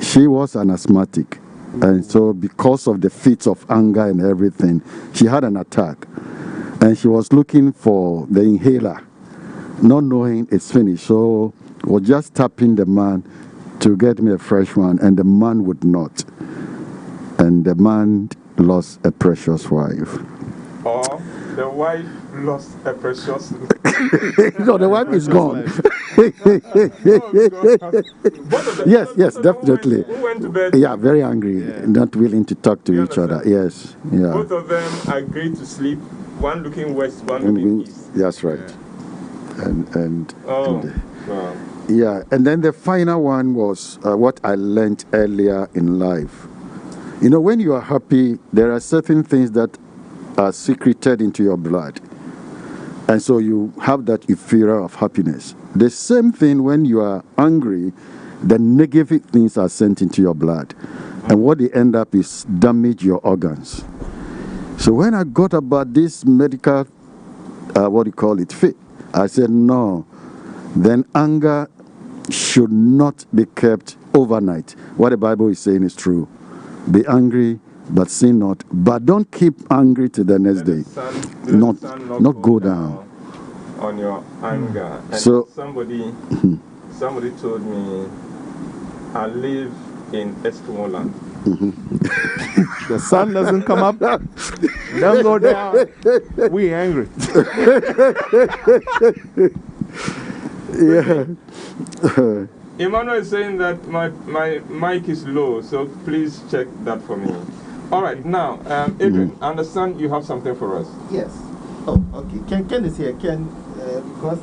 she was an asthmatic. And so because of the fits of anger and everything, she had an attack. And she was looking for the inhaler, not knowing it's finished. So was just tapping the man to get me a fresh one, and the man would not. And the man lost a precious wife. Or the wife lost a precious... No, the wife is gone. Yes, definitely. Who went to bed? Yeah, very angry, not willing to talk to each other. Yes, yeah. Both of them agreed to sleep, one looking west, one looking east. That's right. Wow. Yeah, and then the final one was what I learned earlier in life. You know, when you are happy, there are certain things that are secreted into your blood. And so you have that euphoria of happiness. The same thing when you are angry, the negative things are sent into your blood. And what they end up is damage your organs. So when I got about this medical, fit, I said, no, then anger should not be kept overnight. What the Bible is saying is true. Be angry, but sin not. But don't keep angry to the next day. Not go down on your anger. And so somebody told me, I live in Eskimo land. The sun doesn't come up, don't go down. We angry. Yeah. Emmanuel is saying that my mic is low, so please check that for me. All right, now, Adrian, I understand you have something for us. Yes. Oh, okay. Ken is here. Ken, because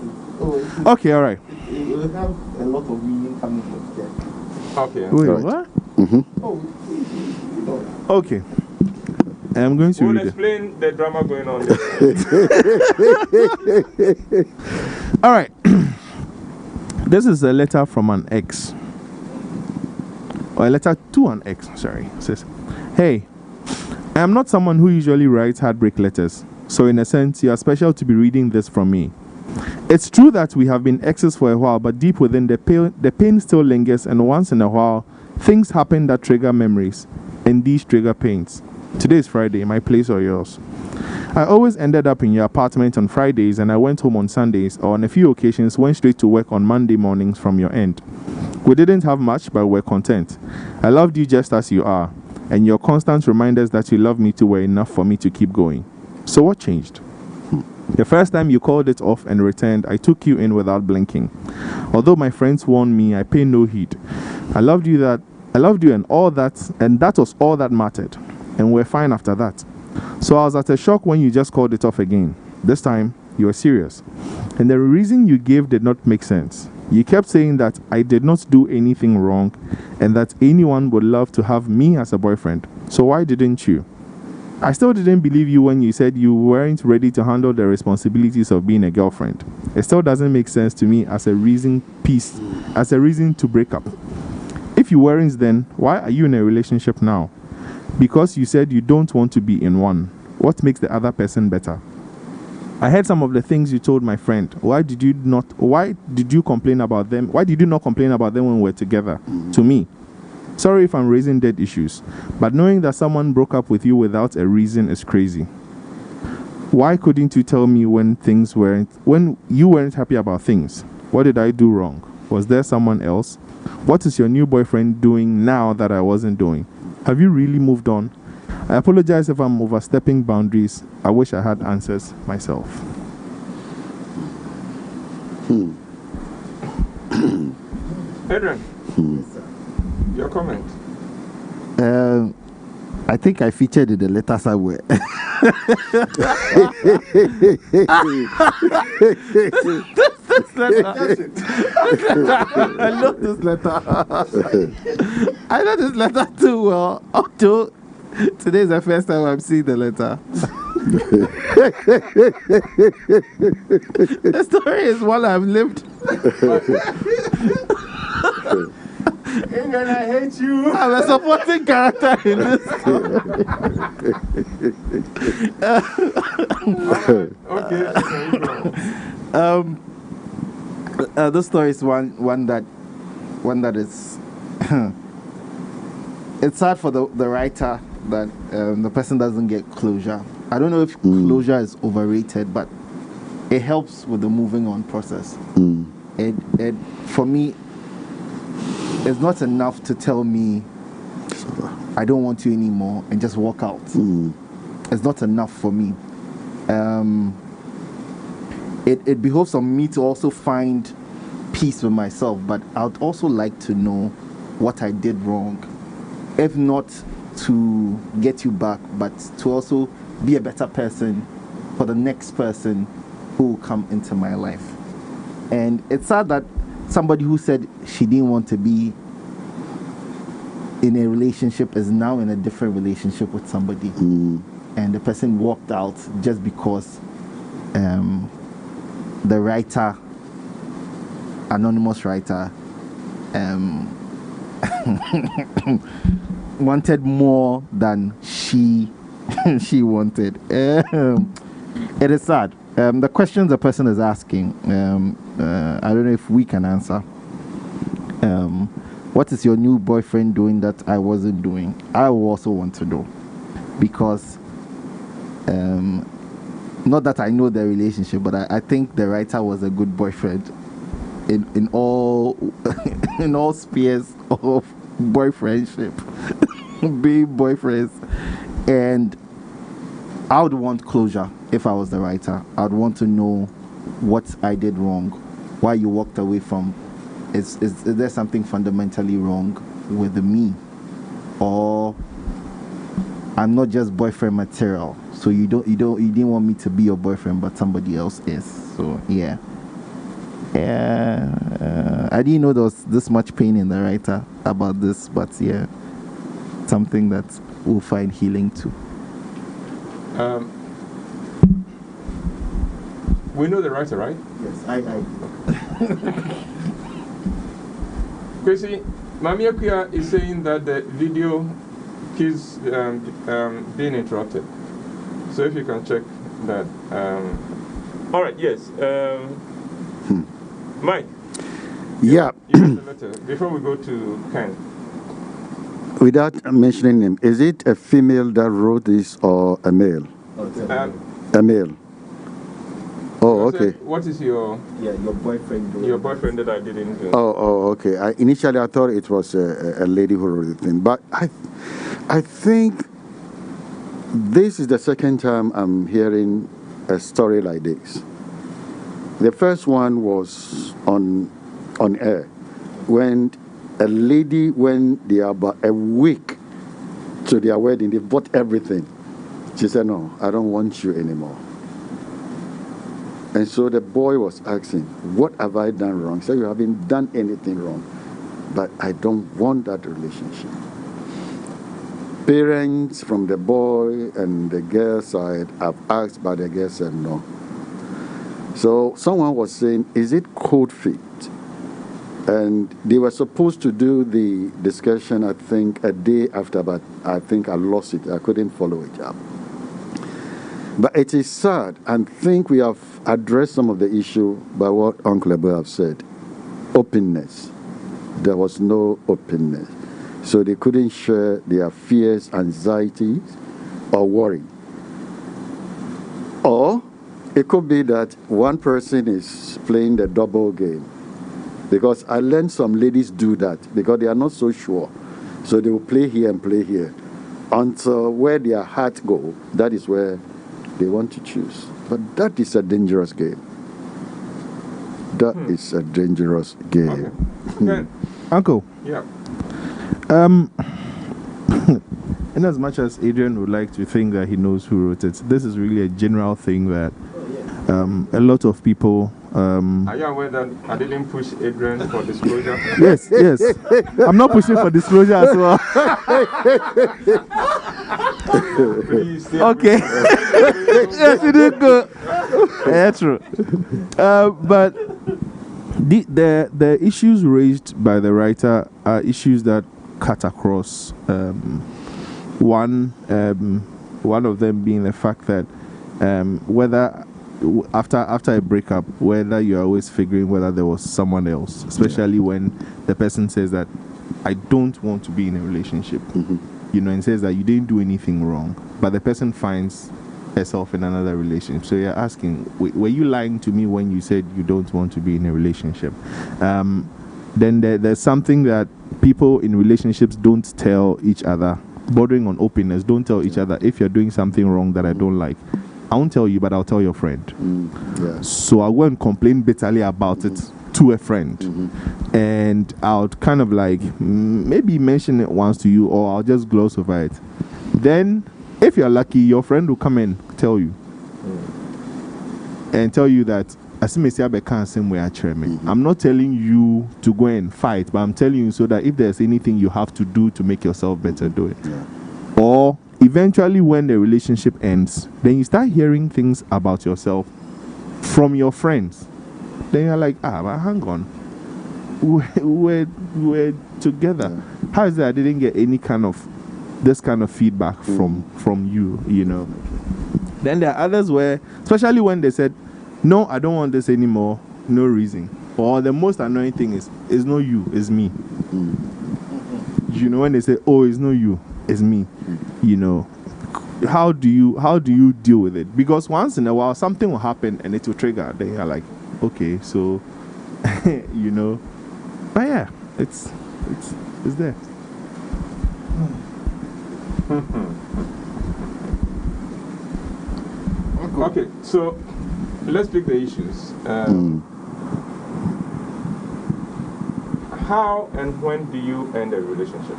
Okay, all right. it will have a lot of meaning coming from Ken. Okay. Wait, Right. what? Oh, Okay. I'm going to We'll read it. explain the drama going on there. All right. This is a letter from an ex. Or a letter to an ex, sorry. It says, hey, I am not someone who usually writes heartbreak letters. So in a sense, you are special to be reading this from me. It's true that we have been exes for a while, but deep within the pain still lingers, and once in a while, things happen that trigger memories, and these trigger pains. Today is Friday, my place or yours. I always ended up in your apartment on Fridays, and I went home on Sundays, or on a few occasions went straight to work on Monday mornings from your end. We didn't have much, but we're content. I loved you just as you are, and your constant reminders that you love me too were enough for me to keep going. So what changed? The first time you called it off and returned, I took you in without blinking. Although my friends warned me, I paid no heed. I loved you and all that, and that was all that mattered. And we're fine after that. So I was at a shock when you just called it off again. This time, you were serious. And the reason you gave did not make sense. You kept saying that I did not do anything wrong and that anyone would love to have me as a boyfriend. So why didn't you? I still didn't believe you when you said you weren't ready to handle the responsibilities of being a girlfriend. It still doesn't make sense to me as a reason to break up. If you weren't then, why are you in a relationship now? Because you said you don't want to be in one. What makes the other person better? I heard some of the things you told my friend. Why did you not complain about them? Why did you not complain about them when we were together? To me. Sorry if I'm raising dead issues, but knowing that someone broke up with you without a reason is crazy. Why couldn't you tell me when you weren't happy about things? What did I do wrong? Was there someone else? What is your new boyfriend doing now that I wasn't doing? Have you really moved on? I apologize if I'm overstepping boundaries. I wish I had answers myself. Adrian, your comment. I think I featured in the letter somewhere. I love this letter. I know this letter too well. Although today is the first time I'm seeing the letter. The story is one I've lived. Adrian, I hate you. I'm a supporting character in this story. Okay. This story is one that is it's sad for the writer that the person doesn't get closure. I don't know if closure is overrated, but it helps with the moving on process. It for me, it's not enough to tell me I don't want you anymore and just walk out. It's not enough for me. It behoves on me to also find peace with myself, but I'd also like to know what I did wrong, if not to get you back, but to also be a better person for the next person who will come into my life. And it's sad that somebody who said she didn't want to be in a relationship is now in a different relationship with somebody, and the person walked out just because the writer, anonymous writer, wanted more than she wanted. It is sad. The questions the person is asking, I don't know if we can answer. What is your new boyfriend doing that I wasn't doing? I also want to know, because not that I know the relationship, but I think the writer was a good boyfriend in all in all spheres of boyfriendship, being boyfriends. And I would want closure if I was the writer. I'd want to know what I did wrong, why you walked away from. Is there something fundamentally wrong with me, or I'm not just boyfriend material? So you didn't want me to be your boyfriend, but somebody else is. So yeah. I didn't know there was this much pain in the writer about this, but yeah, something that we'll find healing to. We know the writer, right? Yes, I. Chrissy, Mami Akuya is saying that the video keeps being interrupted. So if you can check that. All right, yes. Mike. Yeah. You have the letter. Before we go to Ken. Without mentioning him, is it a female that wrote this or a male? A male. Oh, okay. What is your boyfriend? Your boyfriend that I didn't do. Oh, okay. Initially I thought it was a lady who wrote the thing, but I think this is the second time I'm hearing a story like this. The first one was on air when a lady, when they are about a week to their wedding, they bought everything. She said, "No, I don't want you anymore." And so the boy was asking, "What have I done wrong?" He said, "You haven't done anything wrong, but I don't want that relationship." Parents from the boy and the girl side have asked, but the girl said no. So someone was saying, "Is it cold feet?" And they were supposed to do the discussion, I think, a day after, but I think I lost it. I couldn't follow it up. But it is sad, and I think we have addressed some of the issue by what Uncle Abu have said. Openness. There was no openness. So they couldn't share their fears, anxieties, or worry. Or it could be that one person is playing the double game. Because I learned some ladies do that because they are not so sure. So they will play here and play here. Until where their heart go, that is where they want to choose. But that is a dangerous game. That is a dangerous game. Okay. Uncle. Yeah. In as much as Adrian would like to think that he knows who wrote it, this is really a general thing that a lot of people. Are you aware that I didn't push Adrian for disclosure? Yes. I'm not pushing for disclosure as well. Please, Okay. Yes, you did go. Yeah, true. But the issues raised by the writer are issues that cut across. One of them being the fact that whether after a breakup, whether you're always figuring whether there was someone else, especially when the person says that I don't want to be in a relationship, you know, and says that you didn't do anything wrong, but the person finds herself in another relationship. So you're asking, were you lying to me when you said you don't want to be in a relationship? Then there's something that people in relationships don't tell each other, bordering on openness. Don't tell each other, if you're doing something wrong that I don't like, I won't tell you, but I'll tell your friend. So I'll go and complain bitterly about it to a friend, and I'll kind of like maybe mention it once to you, or I'll just gloss over it. Then if you're lucky, your friend will come and tell you, and tell you that I'm not telling you to go and fight, but I'm telling you so that if there's anything you have to do to make yourself better, do it. Or eventually when the relationship ends, then you start hearing things about yourself from your friends. Then you're like, but hang on, we're together. How is it I didn't get any kind of this kind of feedback from you, you know? Then there are others where, especially when they said, no, I don't want this anymore, no reason. Or the most annoying thing is, it's not you, it's me. You know, when they say, oh, it's not you, it's me. You know, how do you deal with it? Because once in a while something will happen and it will trigger. Then you're like, okay, so you know. But yeah, it's there. Okay, so let's pick the issues. How and when do you end a relationship?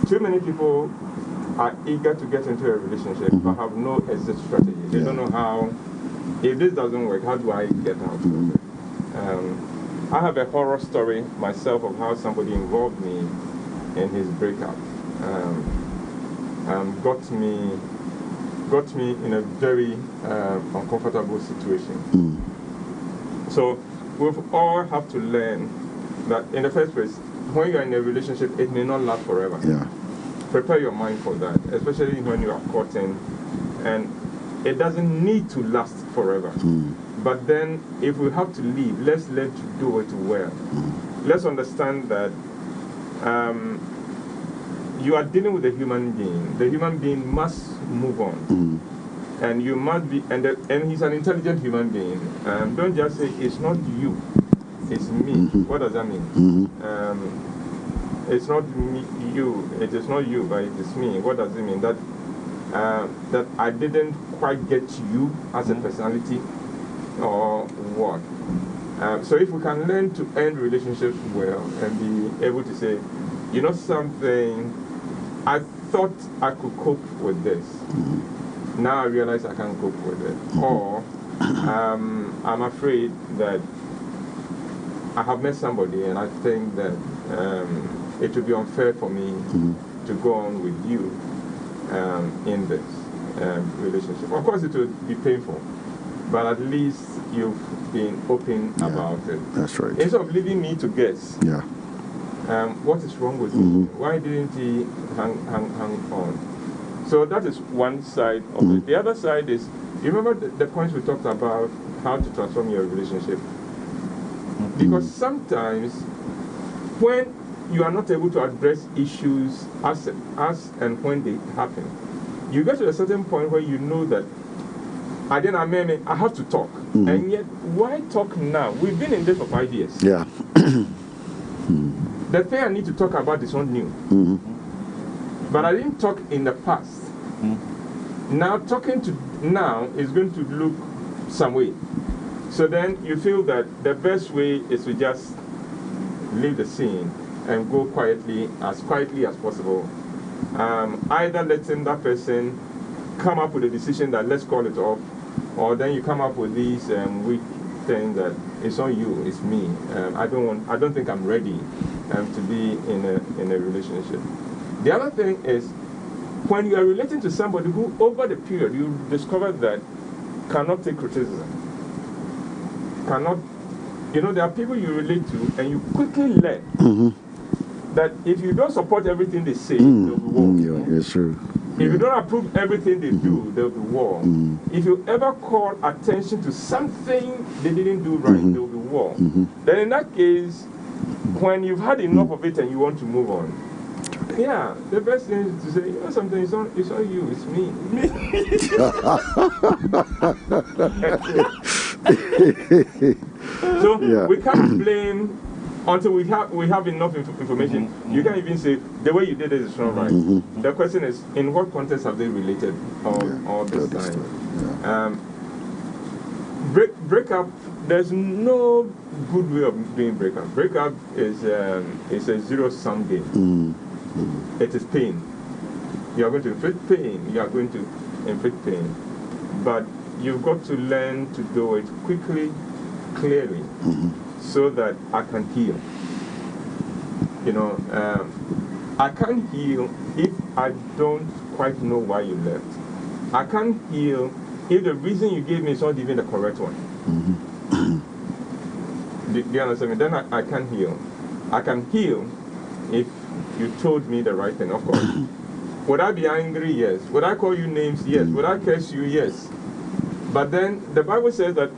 Too many people are eager to get into a relationship but have no exit strategy. They don't know how, if this doesn't work, how do I get out of it? I have a horror story myself of how somebody involved me in his breakup. Got me in a very uncomfortable situation. So we've all have to learn that in the first place, when you're in a relationship, it may not last forever. Prepare your mind for that, especially when you are courting, and it doesn't need to last forever. But then, if we have to leave, let's let you do it well. Let's understand that you are dealing with a human being. The human being must move on. And you must be, and he's an intelligent human being. Don't just say, it's not you, it's me. What does that mean? It's not me, you, it is not you, but it is me. What does it mean? That that I didn't quite get you as a personality, or what? So if we can learn to end relationships well and be able to say, you know something, I thought I could cope with this. Now I realize I can't cope with it. Or I'm afraid that I have met somebody and I think that it would be unfair for me to go on with you in this relationship. Of course it would be painful, but at least you've been open about it. That's right. Instead of leaving me to guess, what is wrong with me? Why didn't he hang on? So that is one side of it. The other side is, you remember the points we talked about, how to transform your relationship? Because sometimes when you are not able to address issues as and when they happen, you get to a certain point where you know that I have to talk. And yet, why talk now? We've been in this for 5 years. The thing I need to talk about is not new. But I didn't talk in the past. Now talking to now is going to look some way. So then you feel that the best way is to just leave the scene and go quietly as possible. Either letting that person come up with a decision that let's call it off, or then you come up with these weak things that it's not you, it's me. I don't think I'm ready to be in a relationship. The other thing is, when you are relating to somebody who over the period you discover that cannot take criticism, there are people you relate to and you quickly learn that if you don't support everything they say, there'll be war. Yes, true. If you don't approve everything they do, there'll be war. If you ever call attention to something they didn't do right, there'll be war. Then in that case, when you've had enough of it and you want to move on, yeah, the best thing is to say, you know something, it's not you, it's me. So we can't blame until we have enough information. You can't even say the way you did it is not right. The question is, in what context have they related all this time? Breakup, there's no good way of doing breakup. Breakup is a zero-sum game. It is pain. You are going to inflict pain. You are going to inflict pain. But you've got to learn to do it quickly, clearly, so that I can heal. You know, I can't heal if I don't quite know why you left. I can't heal if the reason you gave me is not even the correct one. Do you understand me? Then I can't heal. I can heal if you told me the right thing, of course. Would I be angry? Yes. Would I call you names? Yes. Would I curse you? Yes. But then the Bible says that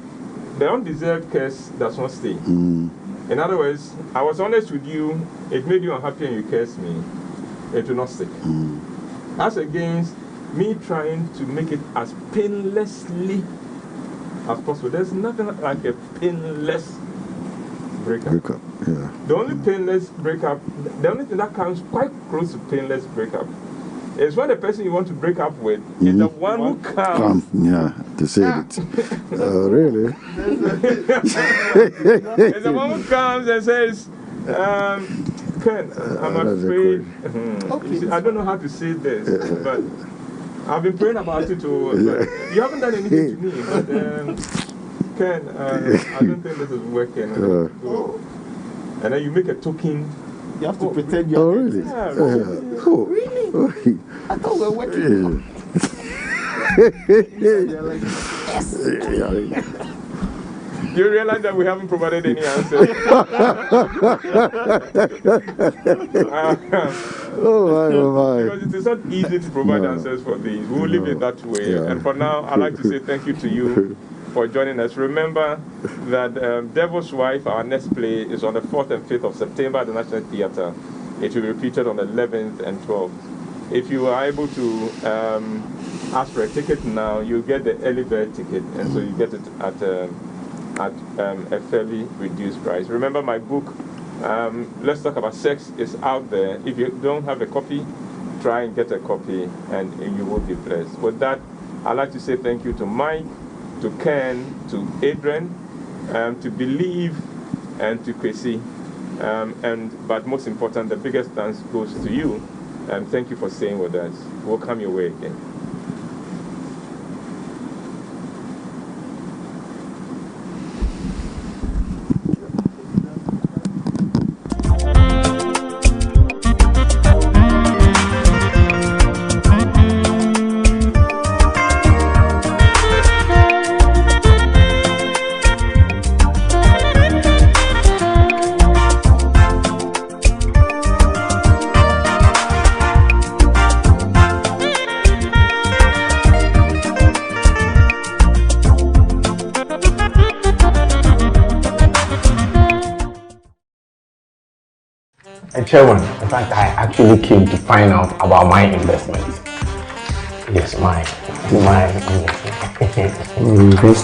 the undeserved curse does not stay. In other words, I was honest with you, it made you unhappy and you cursed me, it will not stick. As against me trying to make it as painlessly as possible. There's nothing like a painless breakup. The only painless breakup, the only thing that comes quite close to painless breakup is when the person you want to break up with is the one who comes. To say it. Really? It's the one who comes and says, Ken, I'm afraid. I don't know how to say this, but I've been praying about it too. But you haven't done anything to me, but Ken, I don't think this is working. And then you make a token. You have to pretend you're really? Really? I thought we were working. Yes. You realize that we haven't provided any answers. Because it is not easy to provide answers for these. We'll leave it that way. And for now, I'd like to say thank you to you for joining us. Remember that Devil's Wife, our next play, is on the 4th and 5th of September at the National Theatre. It will be repeated on the 11th and 12th. If you are able to ask for a ticket now, you'll get the early bird ticket, and so you get it at a fairly reduced price. Remember, my book, Let's Talk About Sex, is out there. If you don't have a copy, try and get a copy, and you will be blessed. With that, I'd like to say thank you to Mike, to Ken, to Adrian, to Believe, and to Kwesi. But most important, the biggest thanks goes to you. Thank you for staying with us. We'll come your way again. Chairman, in fact, I actually came to find out about my investment. Yes, my investment.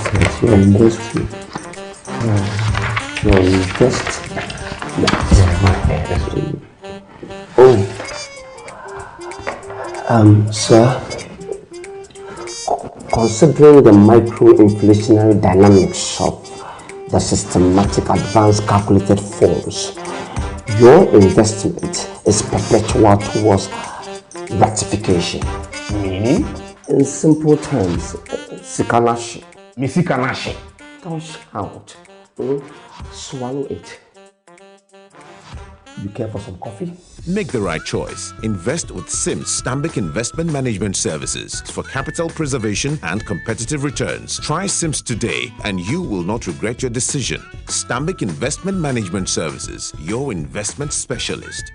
You're investing. Sir, considering the micro-inflationary dynamics of the systematic advanced calculated forms, your investment is perpetual towards ratification. Meaning? In simple terms, Sikanashi. Misikanashi. Don't shout. Swallow it. You care for some coffee? Make the right choice. Invest with SIMS, Stambik Investment Management Services, for capital preservation and competitive returns. Try SIMS today and you will not regret your decision. Stambik Investment Management Services, your investment specialist.